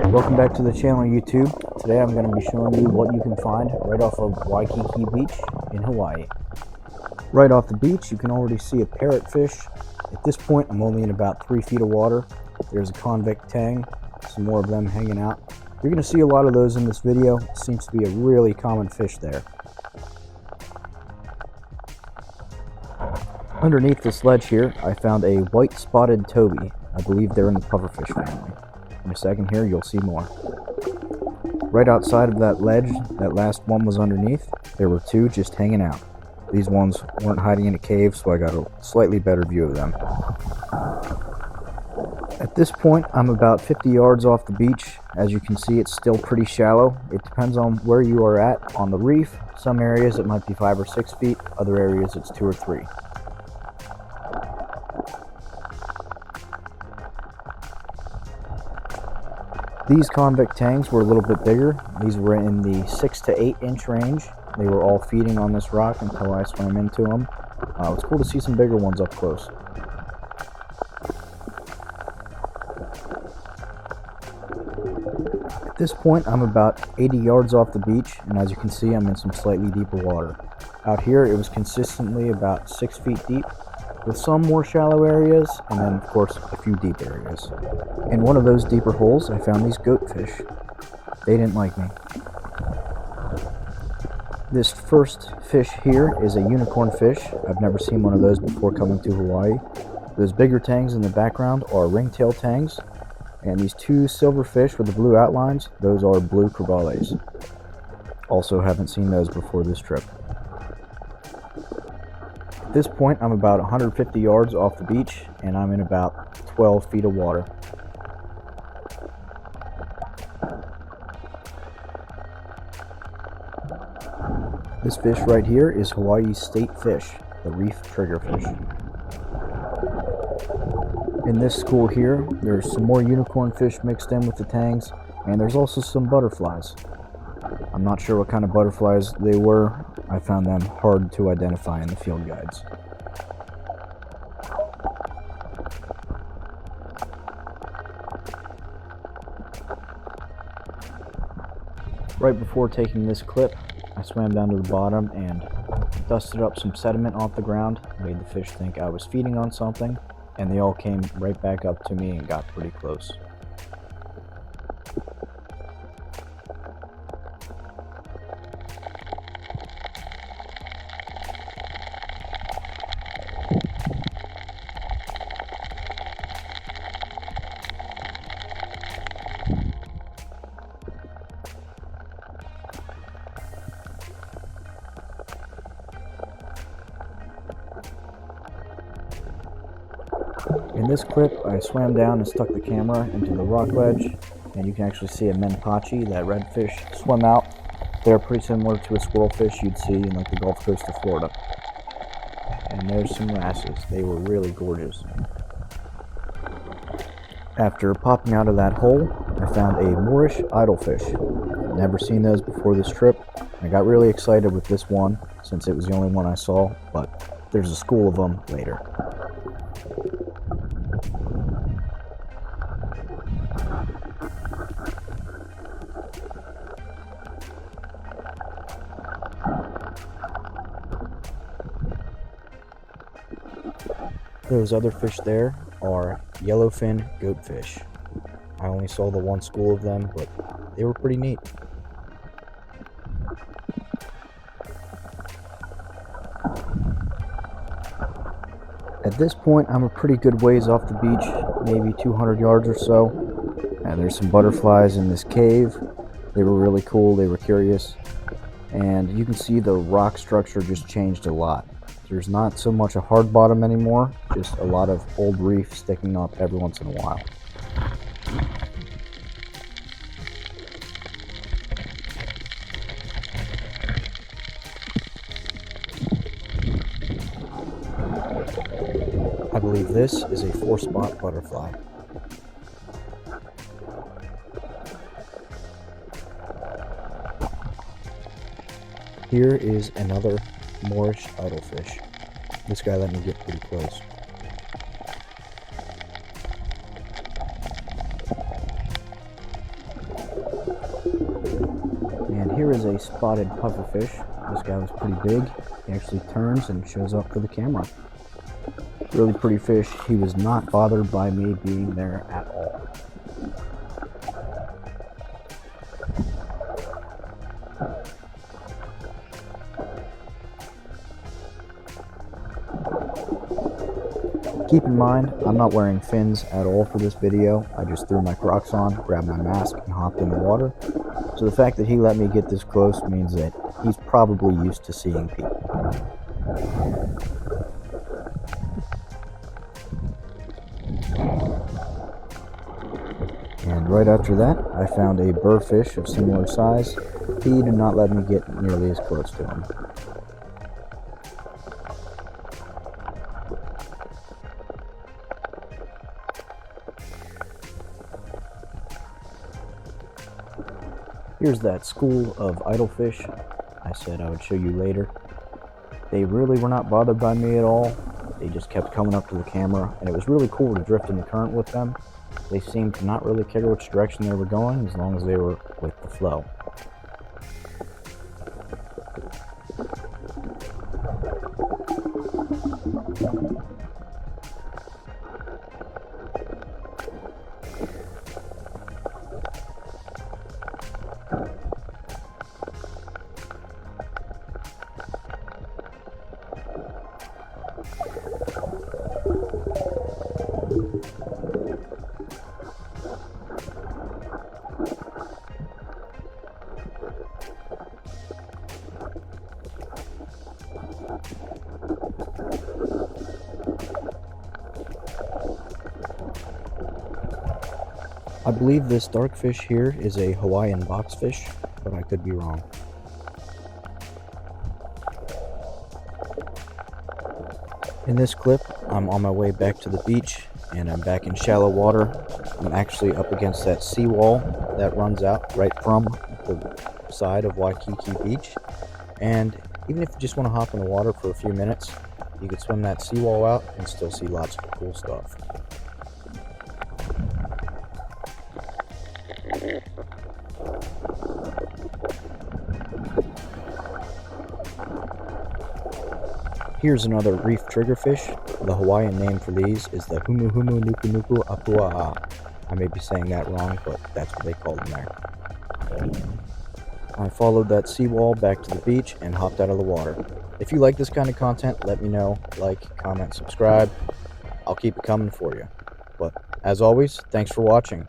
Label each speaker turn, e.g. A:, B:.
A: Welcome back to the channel, YouTube. Today I'm going to be showing you what you can find right off of Waikīkī Beach in Hawaii. Right off the beach, you can already see a parrotfish. At this point, I'm only in about 3 feet of water. There's a convict tang, some more of them hanging out. You're going to see a lot of those in this video. It seems to be a really common fish there. Underneath this ledge here, I found a white spotted toby. I believe they're in the pufferfish family. In a second here, you'll see more. Right outside of that ledge, that last one was underneath, there were two just hanging out. These ones weren't hiding in a cave, so I got a slightly better view of them. At this point, I'm about 50 yards off the beach. As you can see, it's still pretty shallow. It depends on where you are at on the reef. Some areas it might be 5 or 6 feet, other areas it's 2 or 3. These convict tangs were a little bit bigger. These were in the 6 to 8 inch range. They were all feeding on this rock until I swam into them. It's cool to see some bigger ones up close. At this point, I'm about 80 yards off the beach, and as you can see, I'm in some slightly deeper water. Out here, it was consistently about 6 feet deep, with some more shallow areas, and then of course a few deep areas. In one of those deeper holes, I found these goatfish. They didn't like me. This first fish here is a unicorn fish. I've never seen one of those before coming to Hawaii. Those bigger tangs in the background are ringtail tangs, and these two silver fish with the blue outlines, those are blue crevalles. Also haven't seen those before this trip. At this point, I'm about 150 yards off the beach, and I'm in about 12 feet of water. This fish right here is Hawaii's state fish, the reef triggerfish. In this school here, there's some more unicorn fish mixed in with the tangs, and there's also some butterflies. I'm not sure what kind of butterflies they were. I found them hard to identify in the field guides. Right before taking this clip, I swam down to the bottom and dusted up some sediment off the ground, made the fish think I was feeding on something, and they all came right back up to me and got pretty close. In this clip, I swam down and stuck the camera into the rock ledge, and you can actually see a menpachi, that redfish, swim out. They're pretty similar to a squirrelfish you'd see in like the Gulf Coast of Florida. And there's some wrasses. They were really gorgeous. After popping out of that hole, I found a Moorish idolfish. Never seen those before this trip. I got really excited with this one since it was the only one I saw, but there's a school of them later. Those other fish there are yellowfin goatfish. I only saw the one school of them, but they were pretty neat. At this point, I'm a pretty good ways off the beach, maybe 200 yards or so. And there's some butterflies in this cave. They were really cool, they were curious. And you can see the rock structure just changed a lot. There's not so much a hard bottom anymore, just a lot of old reef sticking up every once in a while. I believe this is a 4-spot butterfly. Here is another Moorish idolfish. This guy let me get pretty close. here is a spotted pufferfish. This guy was pretty big. He actually turns and shows up for the camera. Really pretty fish. He was not bothered by me being there at all. Keep in mind, I'm not wearing fins at all for this video. I just threw my Crocs on, grabbed my mask, and hopped in the water. So the fact that he let me get this close means that he's probably used to seeing people. And right after that, I found a burrfish of similar size. He did not let me get nearly as close to him. Here's that school of idlefish I said I would show you later. They really were not bothered by me at all. They just kept coming up to the camera, and it was really cool to drift in the current with them. They seemed to not really care which direction they were going as long as they were with the flow. I believe this dark fish here is a Hawaiian boxfish, but I could be wrong. In this clip, I'm on my way back to the beach, and I'm back in shallow water. I'm actually up against that seawall that runs out right from the side of Waikīkī Beach. And even if you just want to hop in the water for a few minutes, you could swim that seawall out and still see lots of cool stuff. Here's another reef triggerfish. The Hawaiian name for these is the Humu Humu Nuku Nuku Apua'a. I may be saying that wrong, but that's what they call them there. I followed that seawall back to the beach and hopped out of the water. If you like this kind of content, let me know. Like, comment, subscribe. I'll keep it coming for you. But as always, thanks for watching.